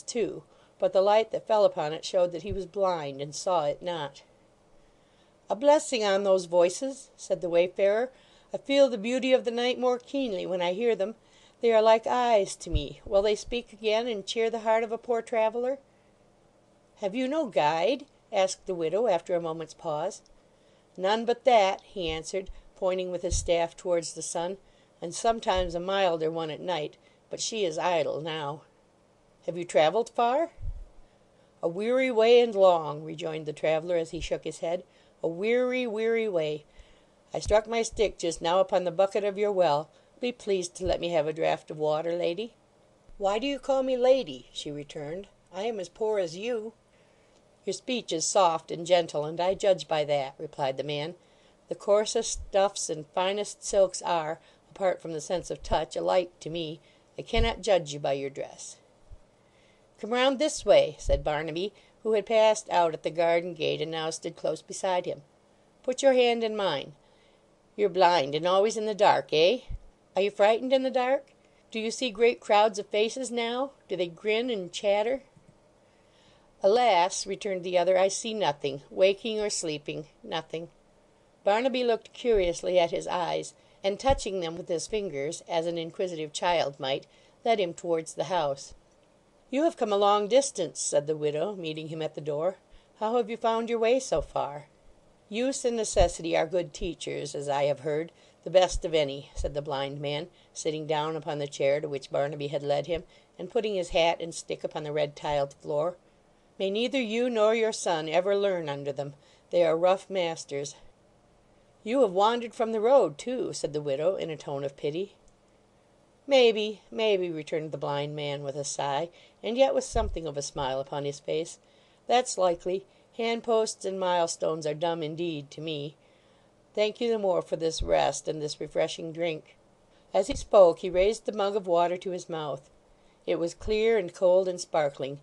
too, but the light that fell upon it showed that he was blind, and saw it not. "A blessing on those voices!" said the wayfarer. "I feel the beauty of the night more keenly when I hear them. They are like eyes to me. Will they speak again, and cheer the heart of a poor traveller?" "Have you no guide?" asked the widow, after a moment's pause. "None but that," he answered, pointing with his staff towards the sun, "and sometimes a milder one at night, but she is idle now." "Have you travelled far?" "A weary way and long," rejoined the traveller, as he shook his head. "A weary, weary way. I struck my stick just now upon the bucket of your well. Be pleased to let me have a draught of water, lady." "Why do you call me lady?" she returned. "I am as poor as you." "Your speech is soft and gentle, and I judge by that," replied the man. "The coarsest stuffs and finest silks are, apart from the sense of touch, alike to me. I cannot judge you by your dress." "Come round this way," said Barnaby, who had passed out at the garden gate and now stood close beside him. "Put your hand in mine. You're blind, and always in the dark, eh? Are you frightened in the dark? Do you see great crowds of faces now? Do they grin and chatter?" "Alas," returned the other, "I see nothing. Waking or sleeping, nothing." Barnaby looked curiously at his eyes, and touching them with his fingers, as an inquisitive child might, led him towards the house. "You have come a long distance," said the widow, meeting him at the door. "How have you found your way so far?" "Use and necessity are good teachers, as I have heard, the best of any," said the blind man, sitting down upon the chair to which Barnaby had led him, and putting his hat and stick upon the red-tiled floor. "May neither you nor your son ever learn under them. They are rough masters." "You have wandered from the road, too," said the widow, in a tone of pity. "Maybe, maybe," returned the blind man with a sigh, and yet with something of a smile upon his face. "That's likely. Handposts and milestones are dumb indeed to me. Thank you the more for this rest and this refreshing drink." As he spoke he raised the mug of water to his mouth. It was clear and cold and sparkling,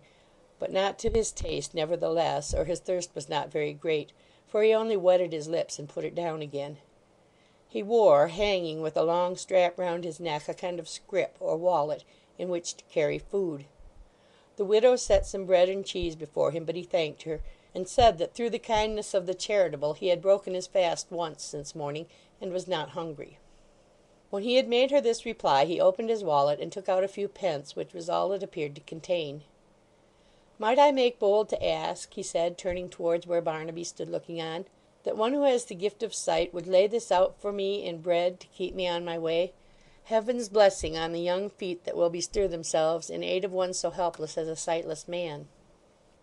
but not to his taste nevertheless, or his thirst was not very great, for he only wetted his lips and put it down again. He wore, hanging with a long strap round his neck, a kind of scrip or wallet in which to carry food. The widow set some bread and cheese before him, but he thanked her, and said that through the kindness of the charitable he had broken his fast once since morning, and was not hungry. When he had made her this reply he opened his wallet and took out a few pence, which was all it appeared to contain. "Might I make bold to ask," he said, turning towards where Barnaby stood looking on, "that one who has the gift of sight would lay this out for me in bread to keep me on my way? Heaven's blessing on the young feet that will bestir themselves in aid of one so helpless as a sightless man."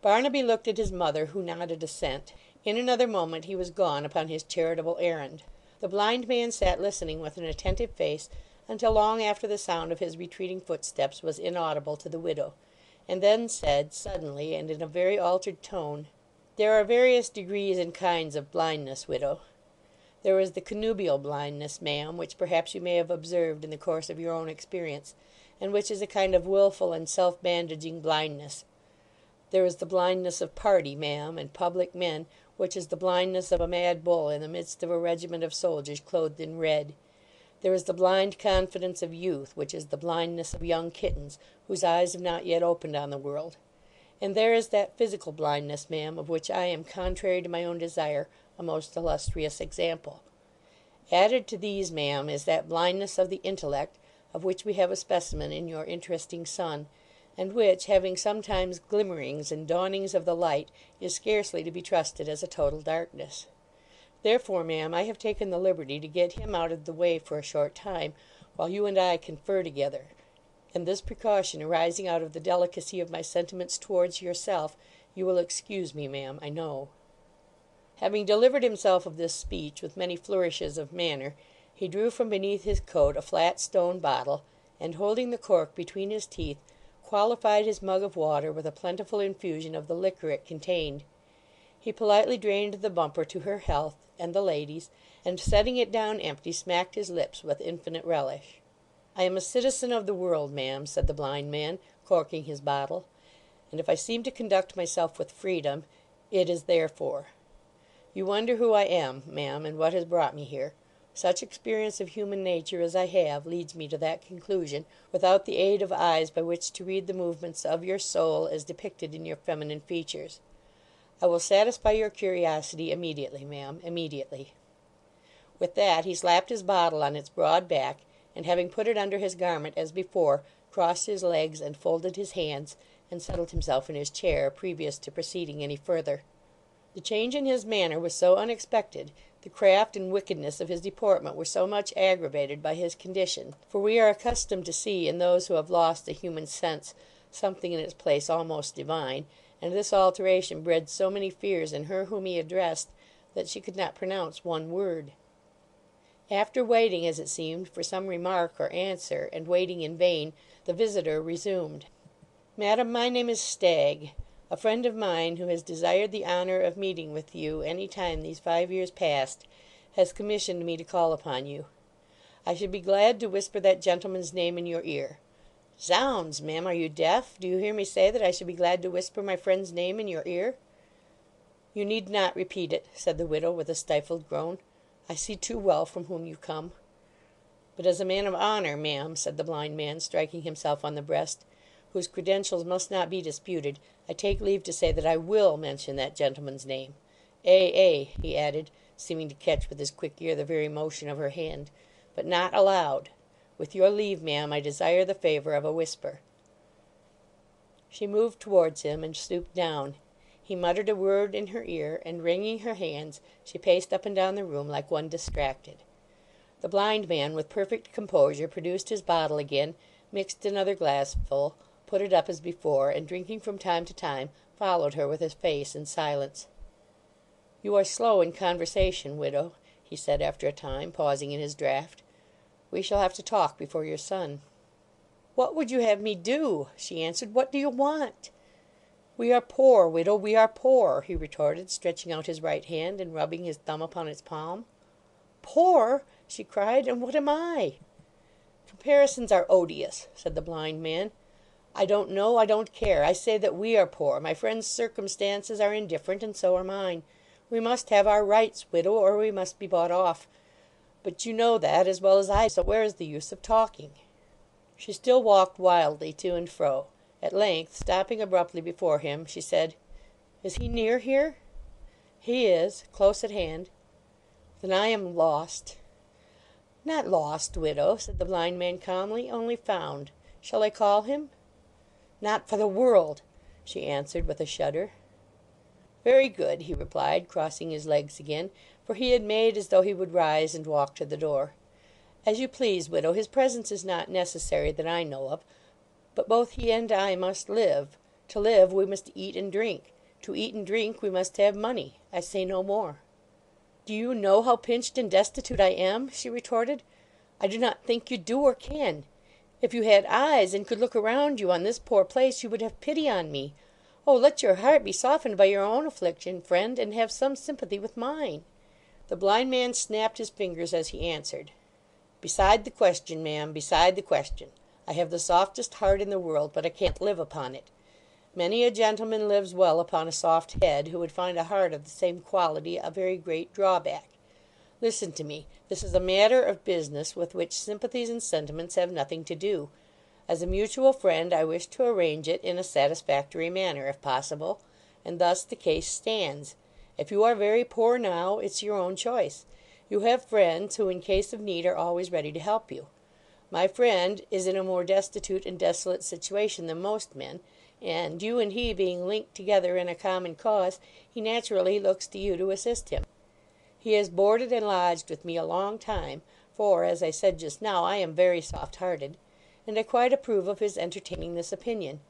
Barnaby looked at his mother, who nodded assent. In another moment he was gone upon his charitable errand. The blind man sat listening with an attentive face until long after the sound of his retreating footsteps was inaudible to the widow, and then said, suddenly, and in a very altered tone, "There are various degrees and kinds of blindness, widow. There is the connubial blindness, ma'am, which perhaps you may have observed in the course of your own experience, and which is a kind of wilful and self-bandaging blindness. There is the blindness of party, ma'am, and public men, which is the blindness of a mad bull in the midst of a regiment of soldiers clothed in red. There is the blind confidence of youth, which is the blindness of young kittens, whose eyes have not yet opened on the world. And there is that physical blindness, ma'am, of which I am, contrary to my own desire, a most illustrious example. Added to these, ma'am, is that blindness of the intellect, of which we have a specimen in your interesting son, and which, having sometimes glimmerings and dawnings of the light, is scarcely to be trusted as a total darkness. Therefore, ma'am, I have taken the liberty to get him out of the way for a short time, while you and I confer together, and this precaution arising out of the delicacy of my sentiments towards yourself, you will excuse me, ma'am, I know." Having delivered himself of this speech with many flourishes of manner, he drew from beneath his coat a flat stone bottle, and, holding the cork between his teeth, qualified his mug of water with a plentiful infusion of the liquor it contained. He politely drained the bumper to her health and the lady's, and setting it down empty, smacked his lips with infinite relish. "I am a citizen of the world, ma'am," said the blind man, corking his bottle, "and if I seem to conduct myself with freedom, it is therefore. You wonder who I am, ma'am, and what has brought me here. Such experience of human nature as I have leads me to that conclusion, without the aid of eyes by which to read the movements of your soul as depicted in your feminine features. I will satisfy your curiosity immediately, ma'am, immediately." With that he slapped his bottle on its broad back, and having put it under his garment as before, crossed his legs and folded his hands, and settled himself in his chair, previous to proceeding any further. The change in his manner was so unexpected, the craft and wickedness of his deportment were so much aggravated by his condition, for we are accustomed to see in those who have lost the human sense something in its place almost divine, and this alteration bred so many fears in her whom he addressed, that she could not pronounce one word. After waiting, as it seemed, for some remark or answer, and waiting in vain, the visitor resumed. "Madam, my name is Stagg. A friend of mine, who has desired the honour of meeting with you any time these 5 years past, has commissioned me to call upon you. I should be glad to whisper that gentleman's name in your ear." "Zounds, ma'am, are you deaf? Do you hear me say that I should be glad to whisper my friend's name in your ear?" "You need not repeat it," said the widow, with a stifled groan. "I see too well from whom you come." "But as a man of honour, ma'am," said the blind man, striking himself on the breast, "whose credentials must not be disputed, I take leave to say that I will mention that gentleman's name. Ay," he added, seeming to catch with his quick ear the very motion of her hand, "but not aloud. With your leave, ma'am, I desire the favour of a whisper." She moved towards him, and stooped down. He muttered a word in her ear, and, wringing her hands, she paced up and down the room like one distracted. The blind man, with perfect composure, produced his bottle again, mixed another glassful, put it up as before, and, drinking from time to time, followed her with his face in silence. "You are slow in conversation, widow," he said after a time, pausing in his draught. "We shall have to talk before your son." "What would you have me do?" she answered. "What do you want?" "We are poor, widow, we are poor," he retorted, stretching out his right hand and rubbing his thumb upon its palm. "Poor!" she cried. "And what am I?" "Comparisons are odious," said the blind man. "I don't know, I don't care. I say that we are poor. My friend's circumstances are indifferent, and so are mine. We must have our rights, widow, or we must be bought off. But you know that as well as I, so where is the use of talking?" She still walked wildly to and fro. At length, stopping abruptly before him, she said, "Is he near here?" "He is, close at hand." "Then I am lost." "Not lost, widow," said the blind man calmly, "only found. Shall I call him?" "Not for the world," she answered with a shudder. "Very good," he replied, crossing his legs again, for he had made as though he would rise and walk to the door. "As you please, widow. His presence is not necessary that I know of. But both he and I must live. To live we must eat and drink. To eat and drink we must have money. I say no more." "Do you know how pinched and destitute I am?" she retorted. "I do not think you do or can. If you had eyes, and could look around you on this poor place, you would have pity on me. Oh, let your heart be softened by your own affliction, friend, and have some sympathy with mine." The blind man snapped his fingers as he answered. "Beside the question, ma'am, beside the question. I have the softest heart in the world, but I can't live upon it. Many a gentleman lives well upon a soft head, who would find a heart of the same quality a very great drawback. Listen to me. This is a matter of business with which sympathies and sentiments have nothing to do. As a mutual friend I wish to arrange it in a satisfactory manner, if possible, and thus the case stands. If you are very poor now, it's your own choice. You have friends who in case of need are always ready to help you. My friend is in a more destitute and desolate situation than most men, and, you and he being linked together in a common cause, he naturally looks to you to assist him. He has boarded and lodged with me a long time, for, as I said just now, I am very soft-hearted, and I quite approve of his entertaining this opinion.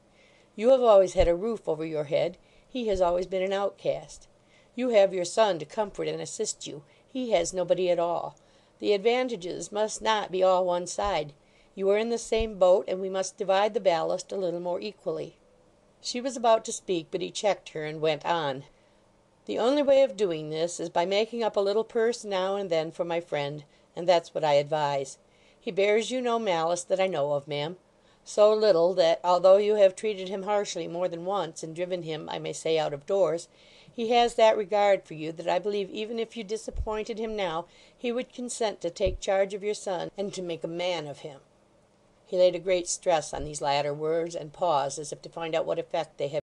You have always had a roof over your head. He has always been an outcast. You have your son to comfort and assist you. He has nobody at all. The advantages must not be all one side. You are in the same boat, and we must divide the ballast a little more equally." She was about to speak, but he checked her, and went on. "The only way of doing this is by making up a little purse now and then for my friend, and that's what I advise. He bears you no malice that I know of, ma'am. so little that, although you have treated him harshly more than once, and driven him, I may say, out of doors, he has that regard for you that I believe even if you disappointed him now, he would consent to take charge of your son, and to make a man of him." He laid a great stress on these latter words, and paused, as if to find out what effect they had.